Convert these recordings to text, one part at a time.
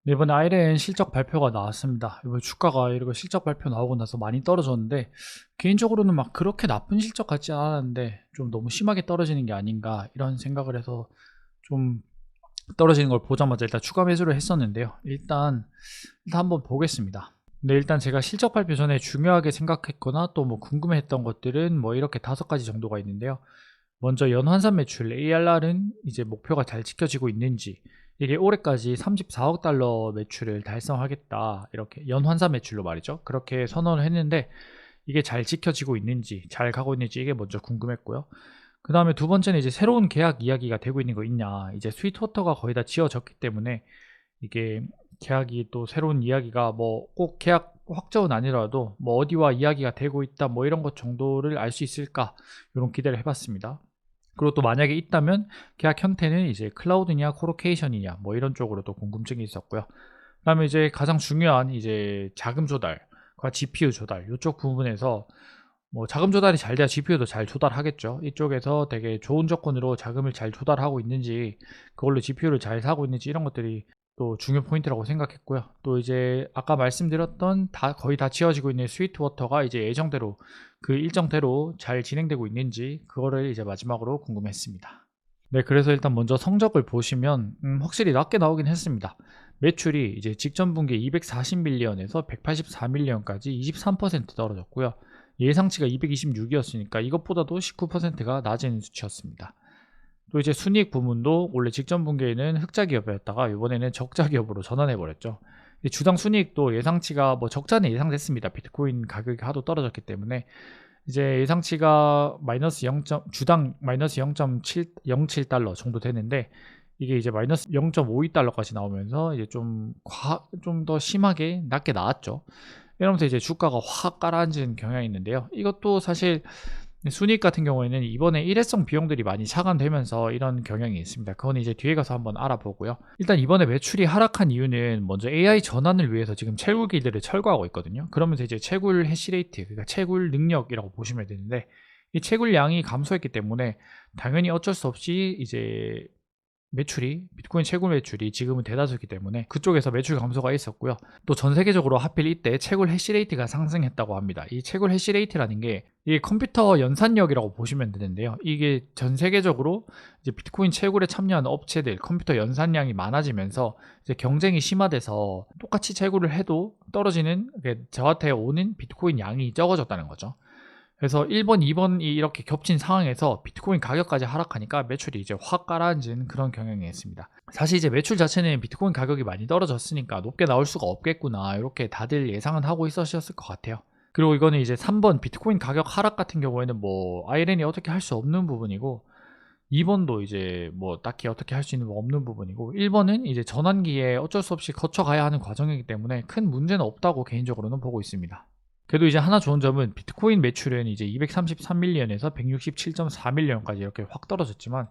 네, 이번에 아이렌 실적 발표가 나왔습니다. 이번 주가가 이렇게 실적 발표 나오고 나서 많이 떨어졌는데, 개인적으로는 막 그렇게 나쁜 실적 같지 않았는데 좀 너무 심하게 떨어지는 게 아닌가 이런 생각을 해서 좀 떨어지는 걸 보자마자 일단 추가 매수를 했었는데요. 일단 한번 보겠습니다. 네, 일단 제가 실적 발표 전에 중요하게 생각했거나 또 뭐 궁금했던 것들은 뭐 이렇게 5가지 정도가 있는데요. 먼저 연환산 매출 ARR은 이제 목표가 잘 지켜지고 있는지, 이게 올해까지 34억 달러 매출을 달성하겠다, 이렇게 연환산 매출로 말이죠. 그렇게 선언을 했는데 이게 잘 지켜지고 있는지, 잘 가고 있는지, 이게 먼저 궁금했고요. 그 다음에 두 번째는 이제 새로운 계약 이야기가 되고 있는 거 있냐. 이제 스위트워터가 거의 다 지어졌기 때문에 이게 계약이 또 새로운 이야기가 뭐 꼭 계약 확정은 아니라도 뭐 어디와 이야기가 되고 있다, 뭐 이런 것 정도를 알 수 있을까, 이런 기대를 해봤습니다. 그리고 또 만약에 있다면 계약 형태는 이제 클라우드냐 코로케이션이냐, 뭐 이런 쪽으로도 궁금증이 있었고요. 그다음에 이제 가장 중요한 이제 자금 조달과 GPU 조달, 이쪽 부분에서 뭐 자금 조달이 잘 돼야 GPU도 잘 조달하겠죠. 이쪽에서 되게 좋은 조건으로 자금을 잘 조달하고 있는지, 그걸로 GPU를 잘 사고 있는지, 이런 것들이 또 중요 포인트라고 생각했고요. 또 이제 아까 말씀드렸던 거의 다 지어지고 있는 스위트워터가 이제 예정대로 그 일정대로 잘 진행되고 있는지, 그거를 이제 마지막으로 궁금했습니다. 네, 그래서 일단 먼저 성적을 보시면 확실히 낮게 나오긴 했습니다. 매출이 이제 직전 분기 240밀리언에서 184밀리언까지 23% 떨어졌고요. 예상치가 226이었으니까 이것보다도 19%가 낮은 수치였습니다. 또 이제 순이익 부문도 원래 직전 분기에는 흑자 기업이었다가 이번에는 적자 기업으로 전환해 버렸죠. 주당 순이익도 예상치가 뭐 적자는 예상됐습니다. 비트코인 가격이 하도 떨어졌기 때문에 이제 예상치가 마이너스 0. 주당 마이너스 0.07달러 정도 되는데, 이게 이제 마이너스 0.52달러까지 나오면서 이제 좀 더 심하게 낮게 나왔죠. 이러면서 이제 주가가 확 가라앉은 경향이 있는데요. 이것도 사실 순이익 같은 경우에는 이번에 일회성 비용들이 많이 차감되면서 이런 경향이 있습니다. 그건 이제 뒤에 가서 한번 알아보고요. 일단 이번에 매출이 하락한 이유는 먼저 AI 전환을 위해서 지금 채굴 기들을 철거하고 있거든요. 그러면서 이제 채굴 해시레이트, 그러니까 채굴 능력이라고 보시면 되는데, 이 채굴량이 감소했기 때문에 당연히 어쩔 수 없이 이제 비트코인 채굴 매출이 지금은 대다수이기 때문에 그쪽에서 매출 감소가 있었고요. 또 전 세계적으로 하필 이때 채굴 해시레이트가 상승했다고 합니다. 이 채굴 해시레이트라는 게 이게 컴퓨터 연산력이라고 보시면 되는데요. 이게 전 세계적으로 이제 비트코인 채굴에 참여하는 업체들 컴퓨터 연산량이 많아지면서 이제 경쟁이 심화돼서 똑같이 채굴을 해도 떨어지는, 저한테 오는 비트코인 양이 적어졌다는 거죠. 그래서 1번, 2번이 이렇게 겹친 상황에서 비트코인 가격까지 하락하니까 매출이 이제 확 가라앉은 그런 경향이 있습니다. 사실 이제 매출 자체는 비트코인 가격이 많이 떨어졌으니까 높게 나올 수가 없겠구나, 이렇게 다들 예상은 하고 있으셨을 것 같아요. 그리고 이거는 이제 3번 비트코인 가격 하락 같은 경우에는 뭐 아이렌이 어떻게 할 수 없는 부분이고, 2번도 이제 뭐 딱히 어떻게 할 수 있는 거 없는 부분이고, 1번은 이제 전환기에 어쩔 수 없이 거쳐가야 하는 과정이기 때문에 큰 문제는 없다고 개인적으로는 보고 있습니다. 그래도 이제 하나 좋은 점은 비트코인 매출은 이제 233밀리언에서 167.4밀리언까지 이렇게 확 떨어졌지만,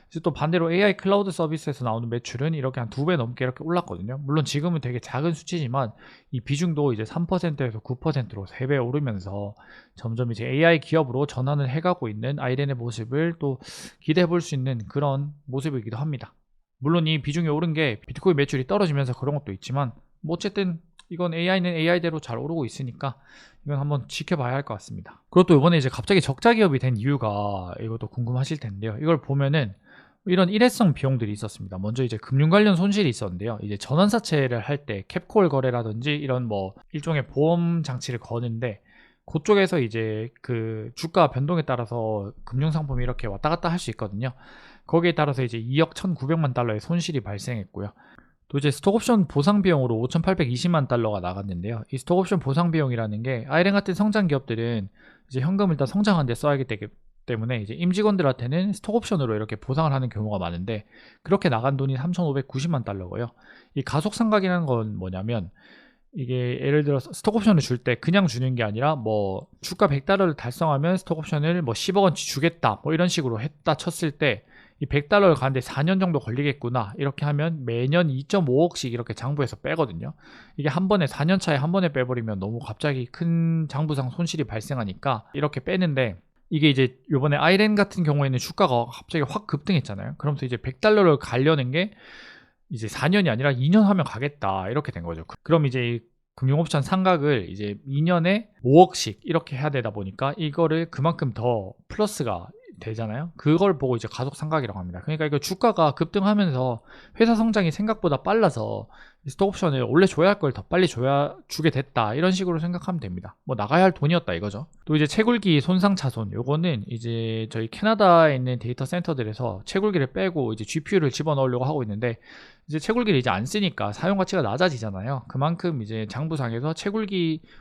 이제 또 반대로 AI 클라우드 서비스에서 나오는 매출은 이렇게 한 2배 넘게 이렇게 올랐거든요. 물론 지금은 되게 작은 수치지만 이 비중도 이제 3%에서 9%로 3배 오르면서 점점 이제 AI 기업으로 전환을 해가고 있는 아이렌의 모습을 또 기대해 볼 수 있는 그런 모습이기도 합니다. 물론 이 비중이 오른 게 비트코인 매출이 떨어지면서 그런 것도 있지만, 뭐 어쨌든 이건 AI는 AI대로 잘 오르고 있으니까 이건 한번 지켜봐야 할 것 같습니다. 그리고 또 이번에 이제 갑자기 적자 기업이 된 이유가 이것도 궁금하실 텐데요. 이걸 보면은 이런 일회성 비용들이 있었습니다. 먼저 이제 금융 관련 손실이 있었는데요. 이제 전환사채를 할 때 캡콜 거래라든지 이런 뭐 일종의 보험 장치를 거는데, 그쪽에서 이제 그 주가 변동에 따라서 금융 상품이 이렇게 왔다 갔다 할 수 있거든요. 거기에 따라서 이제 2억 1,900만 달러의 손실이 발생했고요. 또 이제 스톡옵션 보상 비용으로 5,820만 달러가 나갔는데요. 이 스톡옵션 보상 비용이라는 게 아이렌 같은 성장 기업들은 이제 현금을 다 성장하는 데 써야 하기 때문에 이제 임직원들한테는 스톡옵션으로 이렇게 보상을 하는 경우가 많은데, 그렇게 나간 돈이 3,590만 달러고요. 이 가속상각이라는 건 뭐냐면, 이게 예를 들어서 스톡옵션을 줄 때 그냥 주는 게 아니라 뭐 주가 100달러를 달성하면 스톡옵션을 뭐 10억 원치 주겠다, 뭐 이런 식으로 했다 쳤을 때 이 100달러를 가는데 4년 정도 걸리겠구나, 이렇게 하면 매년 2.5억씩 이렇게 장부에서 빼거든요. 이게 한 번에 4년 차에 한 번에 빼버리면 너무 갑자기 큰 장부상 손실이 발생하니까 이렇게 빼는데, 이게 이제 요번에 아이렌 같은 경우에는 주가가 갑자기 확 급등했잖아요. 그러면서 이제 100달러를 가려는 게 이제 4년이 아니라 2년 하면 가겠다 이렇게 된 거죠. 그럼 이제 이 금융옵션 상각을 이제 2년에 5억씩 이렇게 해야 되다 보니까 이거를 그만큼 더 플러스가 되잖아요. 그걸 보고 이제 가속 상각이라고 합니다. 그러니까 이거 주가가 급등하면서 회사 성장이 생각보다 빨라서 스톡옵션을 원래 줘야 할 걸 더 빨리 주게 됐다 이런 식으로 생각하면 됩니다. 뭐 나가야 할 돈이었다 이거죠. 또 이제 채굴기 손상 차손, 요거는 이제 저희 캐나다에 있는 데이터 센터들에서 채굴기를 빼고 이제 GPU를 집어넣으려고 하고 있는데, 이제 채굴기를 이제 안 쓰니까 사용 가치가 낮아지잖아요. 그만큼 이제 장부상에서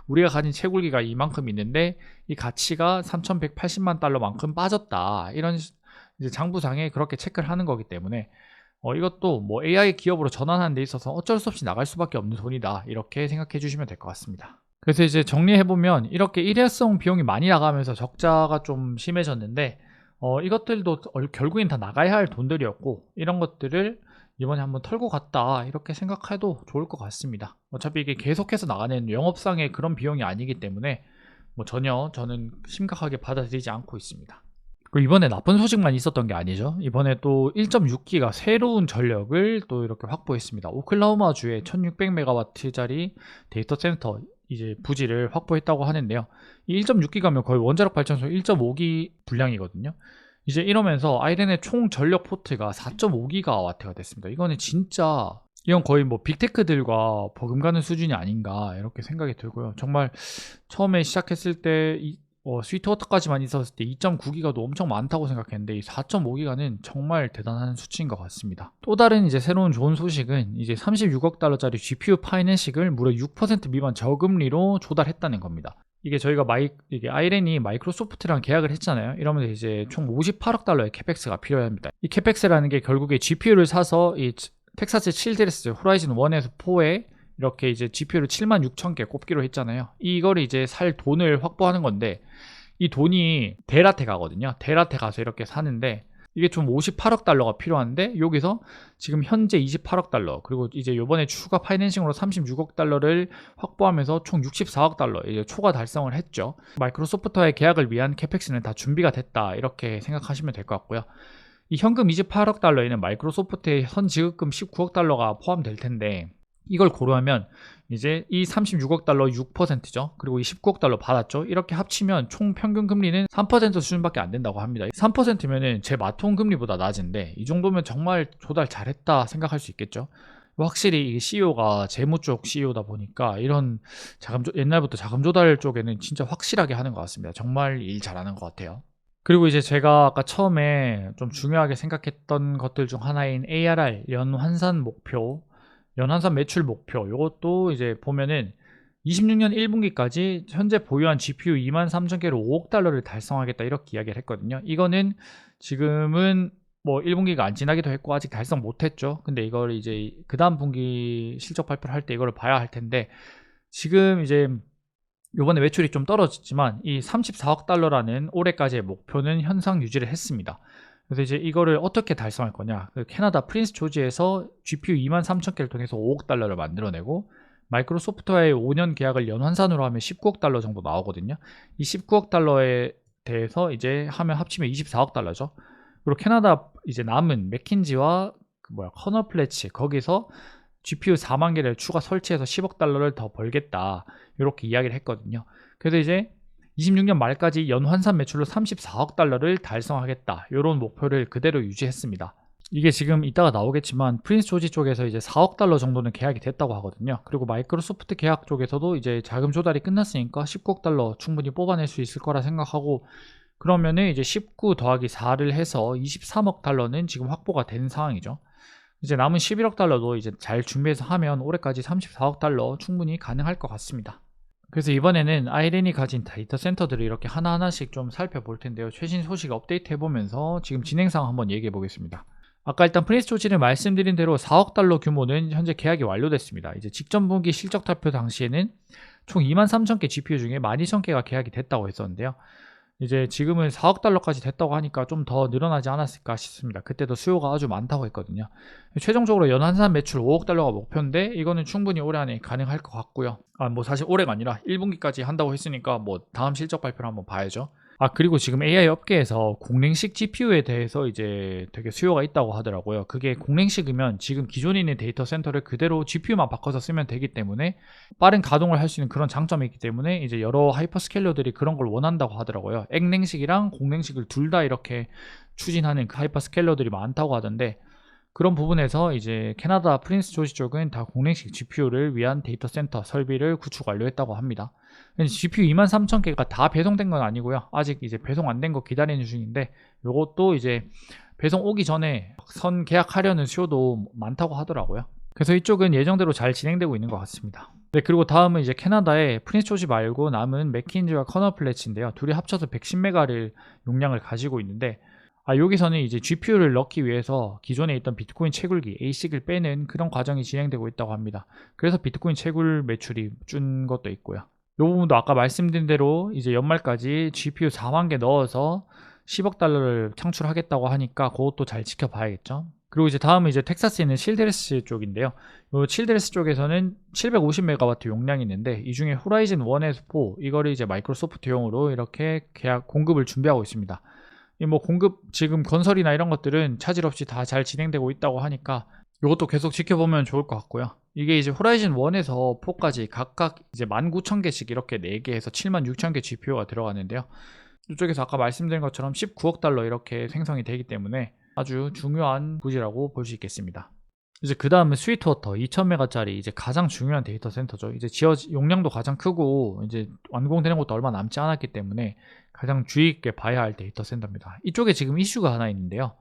우리가 가진 채굴기가 이만큼 있는데 이 가치가 3,180만 달러만큼 빠졌다, 이런 이제 장부상에 그렇게 체크를 하는 거기 때문에 이것도 뭐 AI 기업으로 전환하는 데 있어서 어쩔 수 없이 나갈 수밖에 없는 돈이다, 이렇게 생각해 주시면 될 것 같습니다. 그래서 이제 정리해보면 이렇게 일회성 비용이 많이 나가면서 적자가 좀 심해졌는데, 이것들도 결국엔 다 나가야 할 돈들이었고, 이런 것들을 이번에 한번 털고 갔다 이렇게 생각해도 좋을 것 같습니다. 어차피 이게 계속해서 나가는 영업상의 그런 비용이 아니기 때문에 뭐 전혀 저는 심각하게 받아들이지 않고 있습니다. 그리고 이번에 나쁜 소식만 있었던 게 아니죠. 이번에 또 1.6기가 새로운 전력을 또 이렇게 확보했습니다. 오클라호마주에 1600메가와트짜리 데이터 센터 이제 부지를 확보했다고 하는데요. 이 1.6기가면 거의 원자력 발전소 1.5기 분량이거든요. 이제 이러면서 아이렌의 총 전력 포트가 4.5기가와트가 됐습니다. 이건 거의 뭐 빅테크들과 버금가는 수준이 아닌가 이렇게 생각이 들고요. 정말 처음에 시작했을 때 스위트워터까지만 있었을 때 2.9기가도 엄청 많다고 생각했는데 이 4.5기가는 정말 대단한 수치인 것 같습니다. 또 다른 이제 새로운 좋은 소식은 이제 36억 달러짜리 GPU 파이낸싱을 무려 6% 미만 저금리로 조달했다는 겁니다. 이게 저희가 이게 아이렌이 마이크로소프트랑 계약을 했잖아요. 이러면 이제 총 58억 달러의 캐펙스가 필요합니다. 이 캐펙스라는 게 결국에 GPU를 사서 이 텍사스 칠드레스 호라이즌 1에서 4에 이렇게 이제 GPU를 76,000개 꼽기로 했잖아요. 이거를 이제 살 돈을 확보하는 건데, 이 돈이 델한테 가거든요. 델한테 가서 이렇게 사는데 이게 좀 58억 달러가 필요한데, 여기서 지금 현재 28억 달러, 그리고 이제 요번에 추가 파이낸싱으로 36억 달러를 확보하면서 총 64억 달러 이제 초과 달성을 했죠. 마이크로소프트와의 계약을 위한 캐펙스는 다 준비가 됐다, 이렇게 생각하시면 될 것 같고요. 이 현금 28억 달러에는 마이크로소프트의 선지급금 19억 달러가 포함될 텐데, 이걸 고려하면 이제 이 36억 달러 6%죠. 그리고 이 19억 달러 받았죠. 이렇게 합치면 총 평균 금리는 3% 수준밖에 안 된다고 합니다. 3%면은 제 마통 금리보다 낮은데, 이 정도면 정말 조달 잘했다 생각할 수 있겠죠. 확실히 이 CEO가 재무 쪽 CEO다 보니까 이런 옛날부터 자금 조달 쪽에는 진짜 확실하게 하는 것 같습니다. 정말 일 잘하는 것 같아요. 그리고 이제 제가 아까 처음에 좀 중요하게 생각했던 것들 중 하나인 ARR, 연환산 매출 목표, 이것도 이제 보면은 26년 1분기까지 현재 보유한 GPU 23,000개로 5억 달러를 달성하겠다, 이렇게 이야기를 했거든요. 이거는 지금은 뭐 1분기가 안 지나기도 했고 아직 달성 못했죠. 근데 이걸 이제 그 다음 분기 실적 발표를 할 때 이거를 봐야 할 텐데, 지금 이제 요번에 매출이 좀 떨어졌지만 이 34억 달러라는 올해까지의 목표는 현상 유지를 했습니다. 그래서 이제 이거를 어떻게 달성할 거냐, 캐나다 프린스 조지에서 GPU 23,000개를 통해서 5억 달러를 만들어내고, 마이크로소프트와의 5년 계약을 연환산으로 하면 19억 달러 정도 나오거든요. 이 19억 달러에 대해서 이제 합치면 24억 달러죠. 그리고 캐나다 이제 남은 맥킨지와 커널 플래치, 거기서 GPU 4만 개를 추가 설치해서 10억 달러를 더 벌겠다, 이렇게 이야기를 했거든요. 그래서 이제 26년 말까지 연환산 매출로 34억 달러를 달성하겠다, 이런 목표를 그대로 유지했습니다. 이게 지금 이따가 나오겠지만 프린스 조지 쪽에서 이제 4억 달러 정도는 계약이 됐다고 하거든요. 그리고 마이크로소프트 계약 쪽에서도 이제 자금 조달이 끝났으니까 19억 달러 충분히 뽑아낼 수 있을 거라 생각하고, 그러면은 이제 19 더하기 4를 해서 23억 달러는 지금 확보가 된 상황이죠. 이제 남은 11억 달러도 이제 잘 준비해서 하면 올해까지 34억 달러 충분히 가능할 것 같습니다. 그래서 이번에는 아이렌이 가진 데이터 센터들을 이렇게 하나하나씩 좀 살펴볼 텐데요. 최신 소식 업데이트 해보면서 지금 진행 상황 한번 얘기해 보겠습니다. 아까 일단 프린스 조지는 말씀드린 대로 4억 달러 규모는 현재 계약이 완료됐습니다. 이제 직전 분기 실적 발표 당시에는 총 23,000개 GPU 중에 12,000개가 계약이 됐다고 했었는데요. 이제 지금은 4억 달러까지 됐다고 하니까 좀 더 늘어나지 않았을까 싶습니다. 그때도 수요가 아주 많다고 했거든요. 최종적으로 연환산 매출 5억 달러가 목표인데, 이거는 충분히 올해 안에 가능할 것 같고요. 뭐 사실 올해가 아니라 1분기까지 한다고 했으니까 뭐 다음 실적 발표를 한번 봐야죠. 그리고 지금 AI 업계에서 공랭식 GPU에 대해서 이제 되게 수요가 있다고 하더라고요. 그게 공랭식이면 지금 기존에 있는 데이터 센터를 그대로 GPU만 바꿔서 쓰면 되기 때문에 빠른 가동을 할 수 있는 그런 장점이 있기 때문에 이제 여러 하이퍼스케일러들이 그런 걸 원한다고 하더라고요. 액냉식이랑 공랭식을 둘 다 이렇게 추진하는 그 하이퍼스케일러들이 많다고 하던데, 그런 부분에서 이제 캐나다 프린스 조지 쪽은 다 공랭식 GPU를 위한 데이터 센터 설비를 구축 완료했다고 합니다. GPU 23,000개가 다 배송된 건 아니고요. 아직 이제 배송 안 된 거 기다리는 중인데, 요것도 이제 배송 오기 전에 선 계약하려는 수요도 많다고 하더라고요. 그래서 이쪽은 예정대로 잘 진행되고 있는 것 같습니다. 네, 그리고 다음은 이제 캐나다의 프린스 조지 말고 남은 맥킨지와 커널 플래치인데요. 둘이 합쳐서 110메가를 용량을 가지고 있는데, 여기서는 이제 GPU를 넣기 위해서 기존에 있던 비트코인 채굴기 ASIC을 빼는 그런 과정이 진행되고 있다고 합니다. 그래서 비트코인 채굴 매출이 준 것도 있고요. 이 부분도 아까 말씀드린 대로 이제 연말까지 GPU 4만 개 넣어서 10억 달러를 창출하겠다고 하니까 그것도 잘 지켜봐야겠죠. 그리고 이제 다음은 이제 텍사스에 있는 칠드레스 쪽인데요. 이 칠드레스 쪽에서는 750메가와트 용량이 있는데, 이 중에 호라이즌 1에서 4 이거를 이제 마이크로소프트용으로 이렇게 계약 공급을 준비하고 있습니다. 뭐 공급 지금 건설이나 이런 것들은 차질 없이 다 잘 진행되고 있다고 하니까 이것도 계속 지켜보면 좋을 것 같고요. 이게 이제 호라이즌 1에서 4까지 각각 이제 19,000개씩 이렇게 4개에서 76,000개 GPU가 들어가는데요. 이쪽에서 아까 말씀드린 것처럼 19억 달러 이렇게 생성이 되기 때문에 아주 중요한 부지라고 볼 수 있겠습니다. 이제 그 다음은 스위트워터 2000메가짜리 이제 가장 중요한 데이터 센터죠. 이제 용량도 가장 크고 이제 완공되는 것도 얼마 남지 않았기 때문에 가장 주의 있게 봐야 할 데이터 센터입니다. 이쪽에 지금 이슈가 하나 있는데요.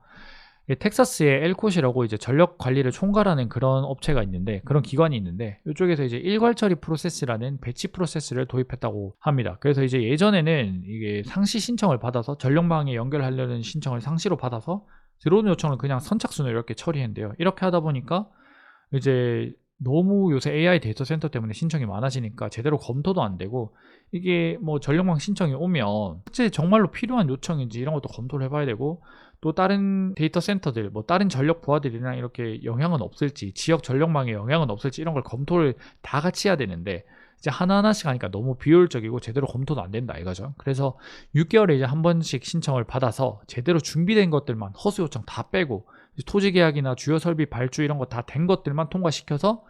텍사스의 엘콧이라고 이제 전력 관리를 총괄하는 그런 업체가 있는데, 그런 기관이 있는데, 이쪽에서 이제 일괄 처리 프로세스라는 배치 프로세스를 도입했다고 합니다. 그래서 이제 예전에는 이게 상시 신청을 받아서 전력망에 연결하려는 신청을 상시로 받아서 들어오는 요청을 그냥 선착순으로 이렇게 처리했는데요. 이렇게 하다 보니까 이제 너무 요새 AI 데이터 센터 때문에 신청이 많아지니까 제대로 검토도 안 되고, 이게 뭐 전력망 신청이 오면 실제 정말로 필요한 요청인지 이런 것도 검토를 해봐야 되고, 또 다른 데이터 센터들, 뭐 다른 전력 부하들이랑 이렇게 영향은 없을지, 지역 전력망에 영향은 없을지 이런 걸 검토를 다 같이 해야 되는데, 이제 하나하나씩 하니까 너무 비효율적이고 제대로 검토도 안 된다 이거죠. 그래서 6개월에 이제 한 번씩 신청을 받아서 제대로 준비된 것들만, 허수 요청 다 빼고 토지 계약이나 주요 설비 발주 이런 거 다 된 것들만 통과시켜서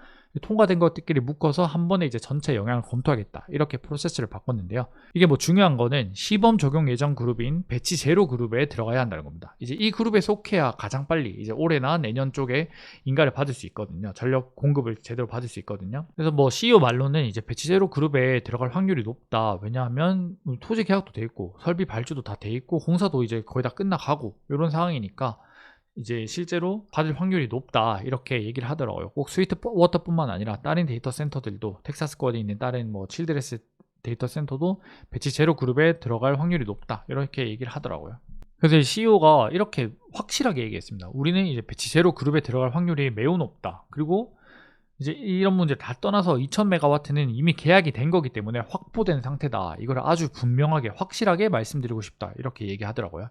통과된 것들끼리 묶어서 한 번에 이제 전체 영향을 검토하겠다, 이렇게 프로세스를 바꿨는데요. 이게 뭐 중요한 거는 시범 적용 예정 그룹인 배치 제로 그룹에 들어가야 한다는 겁니다. 이제 이 그룹에 속해야 가장 빨리 이제 올해나 내년 쪽에 인가를 받을 수 있거든요. 전력 공급을 제대로 받을 수 있거든요. 그래서 뭐 CEO 말로는 이제 배치 제로 그룹에 들어갈 확률이 높다. 왜냐하면 토지 계약도 돼 있고 설비 발주도 다 돼 있고 공사도 이제 거의 다 끝나가고 이런 상황이니까 이제 실제로 받을 확률이 높다, 이렇게 얘기를 하더라고요. 꼭 스위트워터뿐만 아니라 다른 데이터 센터들도, 텍사스권에 있는 다른 뭐 칠드레스 데이터 센터도 배치 제로 그룹에 들어갈 확률이 높다, 이렇게 얘기를 하더라고요. 그래서 CEO가 이렇게 확실하게 얘기했습니다. 우리는 이제 배치 제로 그룹에 들어갈 확률이 매우 높다. 그리고 이제 이런 문제 다 떠나서 2000메가와트는 이미 계약이 된 거기 때문에 확보된 상태다. 이걸 아주 분명하게 확실하게 말씀드리고 싶다, 이렇게 얘기하더라고요.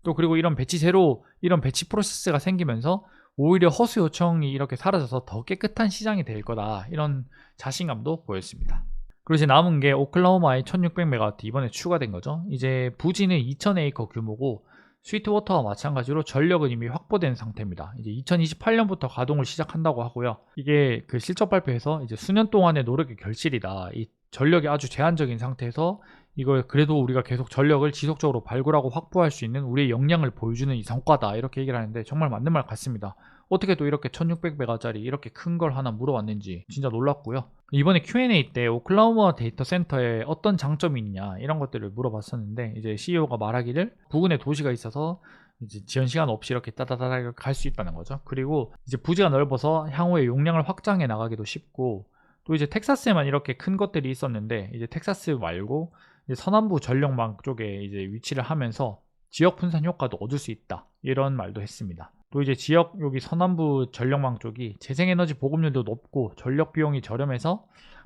또 그리고 이런 배치 제로, 이런 배치 프로세스가 생기면서 오히려 허수 요청이 이렇게 사라져서 더 깨끗한 시장이 될 거다, 이런 자신감도 보였습니다. 그리고 이제 남은 게 오클라호마의 1600메가와트 이번에 추가된 거죠. 이제 부지는 2000에이커 규모고 스위트워터와 마찬가지로 전력은 이미 확보된 상태입니다. 이제 2028년부터 가동을 시작한다고 하고요. 이게 그 실적 발표에서 이제 수년 동안의 노력의 결실이다. 이 전력이 아주 제한적인 상태에서 이걸 그래도 우리가 계속 전력을 지속적으로 발굴하고 확보할 수 있는 우리의 역량을 보여주는 이 성과다, 이렇게 얘기를 하는데 정말 맞는 말 같습니다. 어떻게 또 이렇게 1600메가짜리 이렇게 큰 걸 하나 물어봤는지 진짜 놀랐고요. 이번에 Q&A 때 오클라호마 데이터 센터에 어떤 장점이 있냐 이런 것들을 물어봤었는데, 이제 CEO가 말하기를 부근에 도시가 있어서 이제 지연 시간 없이 이렇게 따다다다 갈 수 있다는 거죠. 그리고 이제 부지가 넓어서 향후에 용량을 확장해 나가기도 쉽고, 또 이제 텍사스에만 이렇게 큰 것들이 있었는데 이제 텍사스 말고 이제 서남부 전력망 쪽에 이제 위치를 하면서 지역 분산 효과도 얻을 수 있다, 이런 말도 했습니다. 또 이제 지역 여기 서남부 전력망 쪽이 재생에너지 보급률도 높고 전력 비용이 저렴해서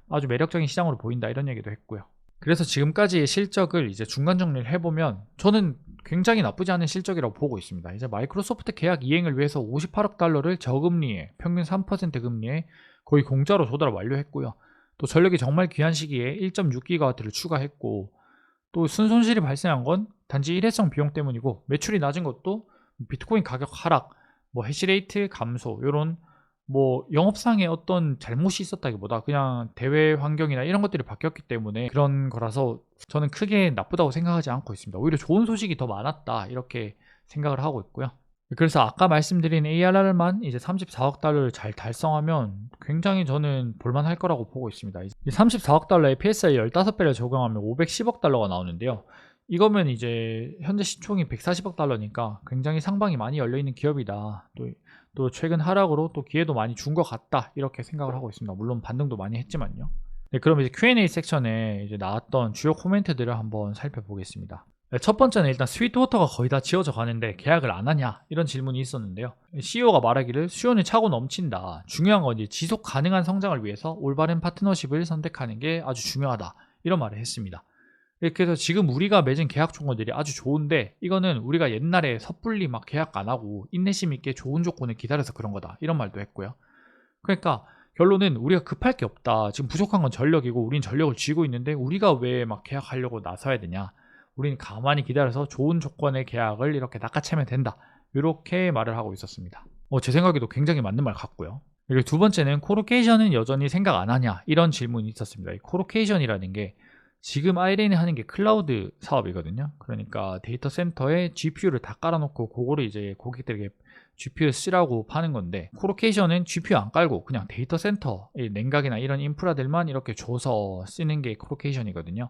아주 매력적인 시장으로 보인다, 이런 얘기도 했고요. 그래서 지금까지의 실적을 이제 중간 정리를 해보면 저는 굉장히 나쁘지 않은 실적이라고 보고 있습니다. 이제 마이크로소프트 계약 이행을 위해서 58억 달러를 저금리에 평균 3% 금리에 거의 공짜로 조달을 완료했고요. 또 전력이 정말 귀한 시기에 1.6기가와트를 추가했고, 또 순손실이 발생한 건 단지 일회성 비용 때문이고 매출이 낮은 것도 비트코인 가격 하락, 뭐 해시레이트 감소 요런 뭐 영업상의 어떤 잘못이 있었다기보다 그냥 대외 환경이나 이런 것들이 바뀌었기 때문에 그런 거라서 저는 크게 나쁘다고 생각하지 않고 있습니다. 오히려 좋은 소식이 더 많았다 이렇게 생각을 하고 있고요. 그래서 아까 말씀드린 ARR만 이제 34억 달러를 잘 달성하면 굉장히 저는 볼만할 거라고 보고 있습니다. 이 34억 달러에 PSI 15배를 적용하면 510억 달러가 나오는데요. 이거면 이제 현재 시총이 140억 달러니까 굉장히 상방이 많이 열려있는 기업이다. 또 최근 하락으로 또 기회도 많이 준 것 같다. 이렇게 생각을 하고 있습니다. 물론 반등도 많이 했지만요. 네, 그럼 이제 Q&A 섹션에 이제 나왔던 주요 코멘트들을 한번 살펴보겠습니다. 네, 첫 번째는 일단 스위트워터가 거의 다 지어져 가는데 계약을 안 하냐 이런 질문이 있었는데요. CEO가 말하기를 수요는 차고 넘친다. 중요한 건 이제 지속 가능한 성장을 위해서 올바른 파트너십을 선택하는 게 아주 중요하다. 이런 말을 했습니다. 이렇게 해서 지금 우리가 맺은 계약 조건들이 아주 좋은데 이거는 우리가 옛날에 섣불리 막 계약 안 하고 인내심 있게 좋은 조건을 기다려서 그런 거다. 이런 말도 했고요. 그러니까 결론은 우리가 급할 게 없다. 지금 부족한 건 전력이고 우린 전력을 쥐고 있는데 우리가 왜 막 계약하려고 나서야 되냐. 우린 가만히 기다려서 좋은 조건의 계약을 이렇게 낚아채면 된다. 이렇게 말을 하고 있었습니다. 제 생각에도 굉장히 맞는 말 같고요. 그리고 두 번째는 코로케이션은 여전히 생각 안 하냐 이런 질문이 있었습니다. 이 코로케이션이라는 게 지금 아이레인이 하는 게 클라우드 사업이거든요. 그러니까 데이터 센터에 GPU를 다 깔아놓고 그거를 이제 고객들에게 GPU 쓰라고 파는 건데 코로케이션은 GPU 안 깔고 그냥 데이터 센터 냉각이나 이런 인프라들만 이렇게 줘서 쓰는 게 코로케이션이거든요.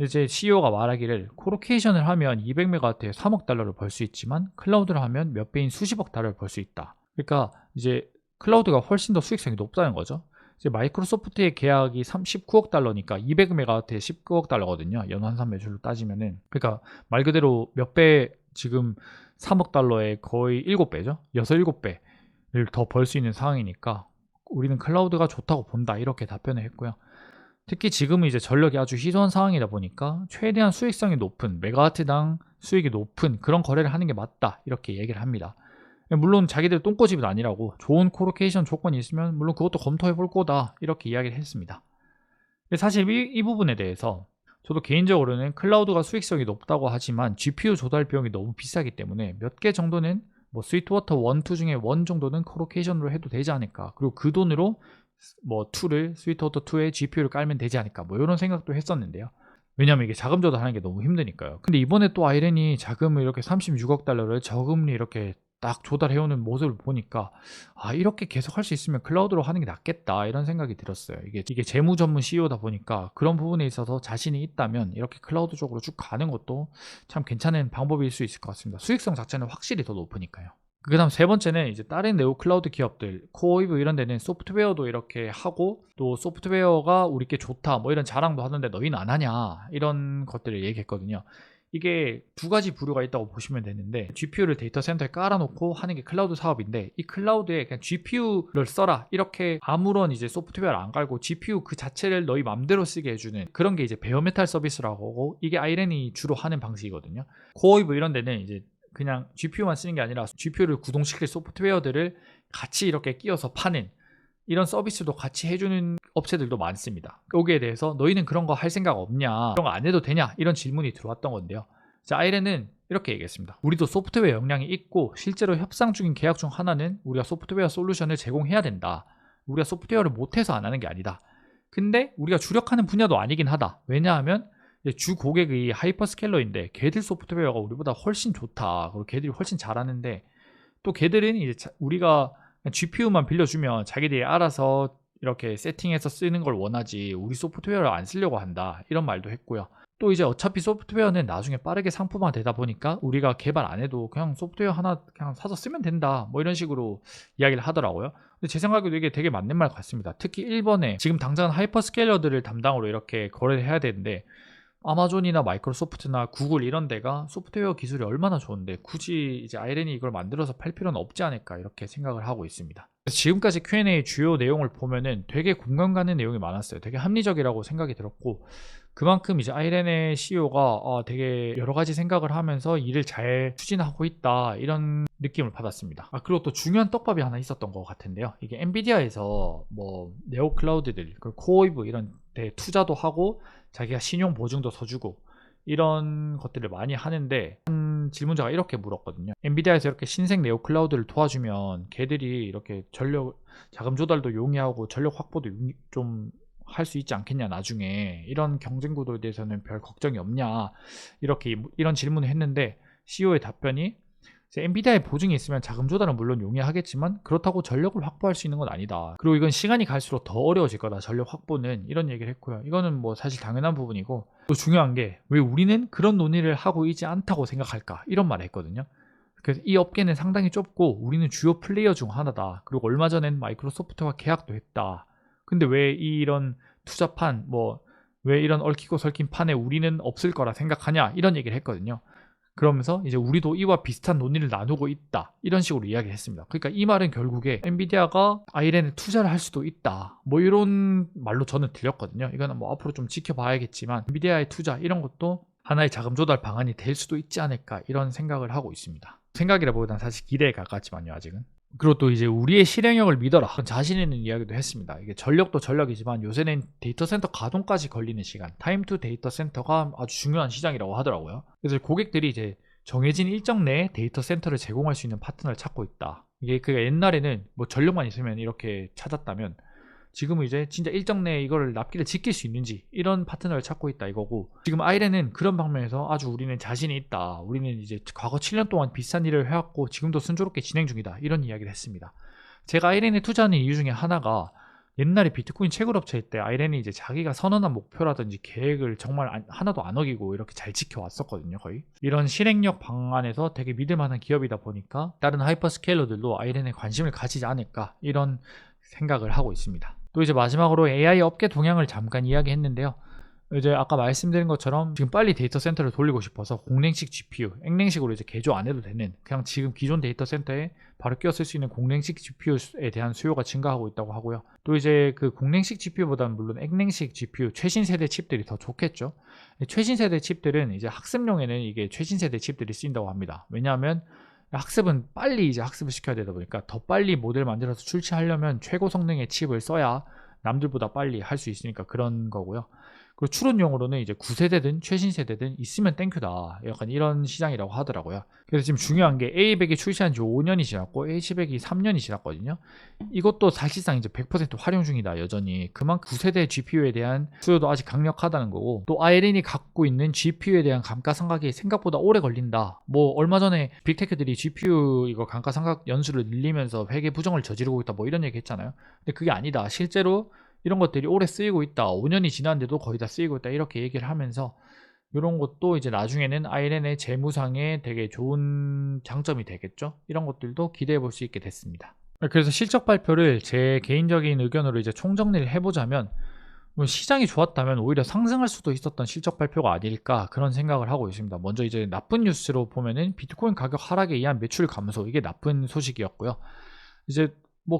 이제 CEO가 말하기를 코로케이션을 하면 200메가와트에 3억 달러를 벌 수 있지만 클라우드를 하면 몇 배인 수십억 달러를 벌 수 있다. 그러니까 이제 클라우드가 훨씬 더 수익성이 높다는 거죠. 이제 마이크로소프트의 계약이 19억 달러니까 200메가와트에 19억 달러거든요. 연환산 매출로 따지면은. 그러니까 말 그대로 몇 배 지금 3억 달러에 거의 7배죠. 6, 7배를 더 벌 수 있는 상황이니까 우리는 클라우드가 좋다고 본다. 이렇게 답변을 했고요. 특히 지금은 이제 전력이 아주 희소한 상황이다 보니까 최대한 수익성이 높은 메가와트당 수익이 높은 그런 거래를 하는 게 맞다. 이렇게 얘기를 합니다. 물론 자기들 똥꼬집은 아니라고 좋은 코로케이션 조건이 있으면 물론 그것도 검토해 볼 거다 이렇게 이야기를 했습니다. 사실 이 부분에 대해서 저도 개인적으로는 클라우드가 수익성이 높다고 하지만 GPU 조달 비용이 너무 비싸기 때문에 몇 개 정도는 뭐 스위트워터 1, 2 중에 1 정도는 코로케이션으로 해도 되지 않을까. 그리고 그 돈으로 뭐 2를 스위트워터 2에 GPU를 깔면 되지 않을까. 뭐 이런 생각도 했었는데요. 왜냐면 이게 자금 조달하는 게 너무 힘드니까요. 근데 이번에 또 아이렌이 자금을 이렇게 36억 달러를 저금리 이렇게 딱 조달해오는 모습을 보니까 이렇게 계속 할 수 있으면 클라우드로 하는 게 낫겠다 이런 생각이 들었어요. 이게 재무 전문 CEO다 보니까 그런 부분에 있어서 자신이 있다면 이렇게 클라우드 쪽으로 쭉 가는 것도 참 괜찮은 방법일 수 있을 것 같습니다. 수익성 자체는 확실히 더 높으니까요. 그 다음 세 번째는 이제 다른 네오 클라우드 기업들 코어이브 이런 데는 소프트웨어도 이렇게 하고 또 소프트웨어가 우리께 좋다 뭐 이런 자랑도 하는데 너희는 안 하냐 이런 것들을 얘기했거든요. 이게 두 가지 부류가 있다고 보시면 되는데 GPU를 데이터 센터에 깔아놓고 하는 게 클라우드 사업인데 이 클라우드에 그냥 GPU를 써라 이렇게 아무런 이제 소프트웨어를 안 깔고 GPU 그 자체를 너희 맘대로 쓰게 해주는 그런 게 이제 베어메탈 서비스라고 하고 이게 아이렌이 주로 하는 방식이거든요. 코어이브 이런 데는 이제 그냥 GPU만 쓰는 게 아니라 GPU를 구동시킬 소프트웨어들을 같이 이렇게 끼워서 파는 이런 서비스도 같이 해주는 업체들도 많습니다. 여기에 대해서 너희는 그런 거 할 생각 없냐? 그런 거 안 해도 되냐? 이런 질문이 들어왔던 건데요. 자, 아이렌은 이렇게 얘기했습니다. 우리도 소프트웨어 역량이 있고 실제로 협상 중인 계약 중 하나는 우리가 소프트웨어 솔루션을 제공해야 된다. 우리가 소프트웨어를 못해서 안 하는 게 아니다. 근데 우리가 주력하는 분야도 아니긴 하다. 왜냐하면 주 고객이 하이퍼스케일러인데 걔들 소프트웨어가 우리보다 훨씬 좋다. 그리고 걔들이 훨씬 잘하는데 또 걔들은 이제 우리가 GPU만 빌려주면 자기들이 알아서 이렇게 세팅해서 쓰는 걸 원하지 우리 소프트웨어를 안 쓰려고 한다 이런 말도 했고요. 또 이제 어차피 소프트웨어는 나중에 빠르게 상품화 되다 보니까 우리가 개발 안 해도 그냥 소프트웨어 하나 그냥 사서 쓰면 된다 뭐 이런 식으로 이야기를 하더라고요. 근데 제 생각에도 이게 되게 맞는 말 같습니다. 특히 일본에 지금 당장 하이퍼스케일러들을 담당으로 이렇게 거래를 해야 되는데 아마존이나 마이크로소프트나 구글 이런 데가 소프트웨어 기술이 얼마나 좋은데 굳이 이제 아이렌이 이걸 만들어서 팔 필요는 없지 않을까 이렇게 생각을 하고 있습니다. 지금까지 Q&A 주요 내용을 보면은 되게 공감 가는 내용이 많았어요. 되게 합리적이라고 생각이 들었고 그만큼 이제 아이렌의 CEO가 되게 여러 가지 생각을 하면서 일을 잘 추진하고 있다 이런 느낌을 받았습니다. 그리고 또 중요한 떡밥이 하나 있었던 것 같은데요. 이게 엔비디아에서 뭐 네오 클라우드들, 코어이브 이런 데 투자도 하고 자기가 신용 보증도 서주고 이런 것들을 많이 하는데, 한 질문자가 이렇게 물었거든요. 엔비디아에서 이렇게 신생 네오 클라우드를 도와주면 걔들이 이렇게 자금 조달도 용이하고 전력 확보도 좀 할 수 있지 않겠냐, 나중에 이런 경쟁 구도에 대해서는 별 걱정이 없냐, 이런 질문을 했는데 CEO의 답변이, 엔비디아의 보증이 있으면 자금 조달은 물론 용이하겠지만 그렇다고 전력을 확보할 수 있는 건 아니다. 그리고 이건 시간이 갈수록 더 어려워질 거다, 전력 확보는. 이런 얘기를 했고요. 이거는 뭐 사실 당연한 부분이고, 또 중요한 게 왜 우리는 그런 논의를 하고 있지 않다고 생각할까, 이런 말을 했거든요. 그래서 이 업계는 상당히 좁고 우리는 주요 플레이어 중 하나다. 그리고 얼마 전엔 마이크로소프트와 계약도 했다. 근데 왜 이런 투자판, 왜 이런 얽히고 설킨 판에 우리는 없을 거라 생각하냐, 이런 얘기를 했거든요. 그러면서 이제 우리도 이와 비슷한 논의를 나누고 있다, 이런 식으로 이야기를 했습니다. 그러니까 이 말은 결국에 엔비디아가 아이렌에 투자를 할 수도 있다, 이런 말로 저는 들렸거든요. 이거는 앞으로 좀 지켜봐야겠지만 엔비디아의 투자, 이런 것도 하나의 자금 조달 방안이 될 수도 있지 않을까, 이런 생각을 하고 있습니다. 생각이라보다는 사실 기대에 가깝지만요, 아직은. 그리고 또 이제 우리의 실행력을 믿어라, 자신 있는 이야기도 했습니다. 이게 전력도 전력이지만 요새는 데이터 센터 가동까지 걸리는 시간, 타임 투 데이터 센터가 아주 중요한 시장이라고 하더라고요. 그래서 고객들이 이제 정해진 일정 내에 데이터 센터를 제공할 수 있는 파트너를 찾고 있다. 이게 옛날에는 전력만 있으면 이렇게 찾았다면, 지금은 이제 진짜 일정 내에 이거를 납기를 지킬 수 있는지, 이런 파트너를 찾고 있다, 이거고. 지금 아이렌은 그런 방면에서 아주 우리는 자신이 있다, 우리는 이제 과거 7년 동안 비슷한 일을 해왔고 지금도 순조롭게 진행 중이다, 이런 이야기를 했습니다. 제가 아이렌에 투자하는 이유 중에 하나가, 옛날에 비트코인 채굴업체일 때 아이렌이 이제 자기가 선언한 목표라든지 계획을 정말 하나도 안 어기고 이렇게 잘 지켜왔었거든요, 거의. 이런 실행력 방안에서 되게 믿을만한 기업이다 보니까 다른 하이퍼스케일러들도 아이렌에 관심을 가지지 않을까, 이런 생각을 하고 있습니다. 또 이제 마지막으로 AI 업계 동향을 잠깐 이야기했는데요. 이제 아까 말씀드린 것처럼 지금 빨리 데이터 센터를 돌리고 싶어서 공랭식 GPU, 액랭식으로 이제 개조 안 해도 되는, 그냥 지금 기존 데이터 센터에 바로 끼워 쓸 수 있는 공랭식 GPU에 대한 수요가 증가하고 있다고 하고요. 또 이제 그 공랭식 GPU보다는 물론 액랭식 GPU, 최신 세대 칩들이 더 좋겠죠. 최신 세대 칩들은 이제 학습용에는 이게 최신 세대 칩들이 쓰인다고 합니다. 왜냐하면 학습은 빨리 이제 학습을 시켜야 되다 보니까 더 빨리 모델 만들어서 출시하려면 최고 성능의 칩을 써야 남들보다 빨리 할 수 있으니까 그런 거고요. 그리고 추론용으로는 이제 9세대든 최신 세대든 있으면 땡큐다, 약간 이런 시장이라고 하더라고요. 그래서 지금 중요한 게 A100이 출시한 지 5년이 지났고 H100이 3년이 지났거든요. 이것도 사실상 이제 100% 활용 중이다, 여전히. 그만큼 9세대 GPU에 대한 수요도 아직 강력하다는 거고, 또 아이렌이 갖고 있는 GPU에 대한 감가상각이 생각보다 오래 걸린다. 얼마 전에 빅테크들이 GPU 이거 감가상각 연수를 늘리면서 회계 부정을 저지르고 있다, 이런 얘기 했잖아요. 근데 그게 아니다, 실제로 이런 것들이 오래 쓰이고 있다, 5년이 지났는데도 거의 다 쓰이고 있다, 이렇게 얘기를 하면서 이런 것도 이제 나중에는 아이렌의 재무상에 되게 좋은 장점이 되겠죠. 이런 것들도 기대해 볼 수 있게 됐습니다. 그래서 실적 발표를 제 개인적인 의견으로 이제 총정리를 해보자면, 시장이 좋았다면 오히려 상승할 수도 있었던 실적 발표가 아닐까, 그런 생각을 하고 있습니다. 먼저 이제 나쁜 뉴스로 보면은 비트코인 가격 하락에 의한 매출 감소, 이게 나쁜 소식이었고요. 이제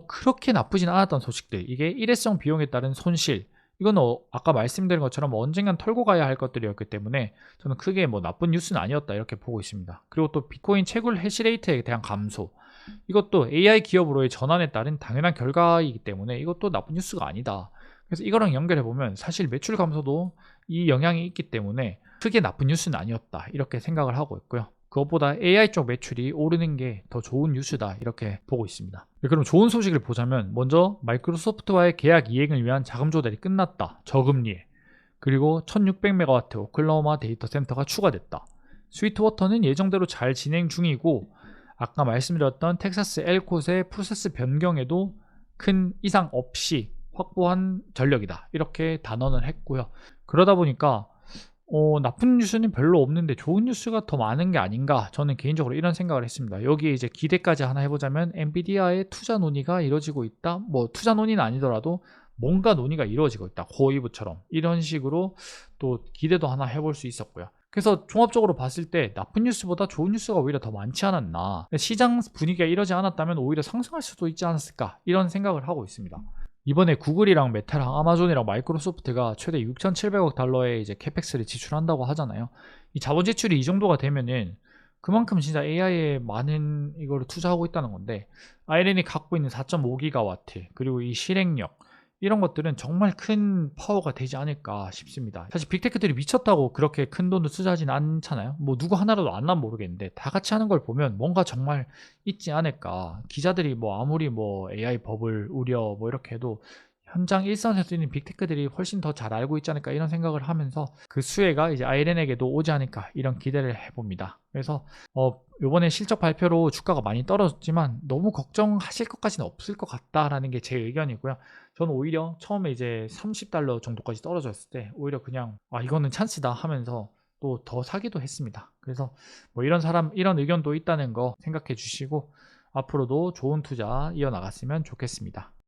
그렇게 나쁘진 않았던 소식들, 이게 일회성 비용에 따른 손실, 이건 아까 말씀드린 것처럼 언젠간 털고 가야 할 것들이었기 때문에 저는 크게 나쁜 뉴스는 아니었다, 이렇게 보고 있습니다. 그리고 또 비트코인 채굴 해시레이트에 대한 감소, 이것도 AI 기업으로의 전환에 따른 당연한 결과이기 때문에 이것도 나쁜 뉴스가 아니다. 그래서 이거랑 연결해보면 사실 매출 감소도 이 영향이 있기 때문에 크게 나쁜 뉴스는 아니었다, 이렇게 생각을 하고 있고요. 그것보다 AI 쪽 매출이 오르는 게 더 좋은 뉴스다, 이렇게 보고 있습니다. 그럼 좋은 소식을 보자면, 먼저 마이크로소프트와의 계약 이행을 위한 자금 조달이 끝났다, 저금리에. 그리고 1600MW 오클라호마 데이터 센터가 추가됐다. 스위트워터는 예정대로 잘 진행 중이고, 아까 말씀드렸던 텍사스 엘콧의 프로세스 변경에도 큰 이상 없이 확보한 전력이다, 이렇게 단언을 했고요. 그러다 보니까 나쁜 뉴스는 별로 없는데 좋은 뉴스가 더 많은 게 아닌가, 저는 개인적으로 이런 생각을 했습니다. 여기에 이제 기대까지 하나 해보자면, 엔비디아의 투자 논의가 이루어지고 있다, 투자 논의는 아니더라도 뭔가 논의가 이루어지고 있다, 고이브처럼, 이런 식으로 또 기대도 하나 해볼 수 있었고요. 그래서 종합적으로 봤을 때 나쁜 뉴스보다 좋은 뉴스가 오히려 더 많지 않았나, 시장 분위기가 이러지 않았다면 오히려 상승할 수도 있지 않았을까, 이런 생각을 하고 있습니다. 이번에 구글이랑 메타랑 아마존이랑 마이크로소프트가 최대 6,700억 달러의 이제 캐펙스를 지출한다고 하잖아요. 이 자본 지출이 이 정도가 되면은 그만큼 진짜 AI에 많은 이거를 투자하고 있다는 건데, 아이렌이 갖고 있는 4.5기가와트, 그리고 이 실행력, 이런 것들은 정말 큰 파워가 되지 않을까 싶습니다. 사실 빅테크들이 미쳤다고 그렇게 큰 돈을 투자하진 않잖아요. 뭐 누구 하나라도 안 나면 모르겠는데 다 같이 하는 걸 보면 뭔가 정말 있지 않을까. 기자들이 뭐 아무리 뭐 AI 버블 우려 뭐 이렇게 해도 현장 일선에서 있는 빅테크들이 훨씬 더 잘 알고 있지 않을까 이런 생각을 하면서 그 수혜가 이제 아이렌에게도 오지 않을까 이런 기대를 해봅니다. 그래서 요번에 실적 발표로 주가가 많이 떨어졌지만 너무 걱정하실 것까지는 없을 것 같다라는 게 제 의견이고요. 저는 오히려 처음에 이제 $30 정도까지 떨어졌을 때 오히려 그냥 이거는 찬스다 하면서 또 더 사기도 했습니다. 그래서 뭐 이런 의견도 있다는 거 생각해 주시고 앞으로도 좋은 투자 이어나갔으면 좋겠습니다.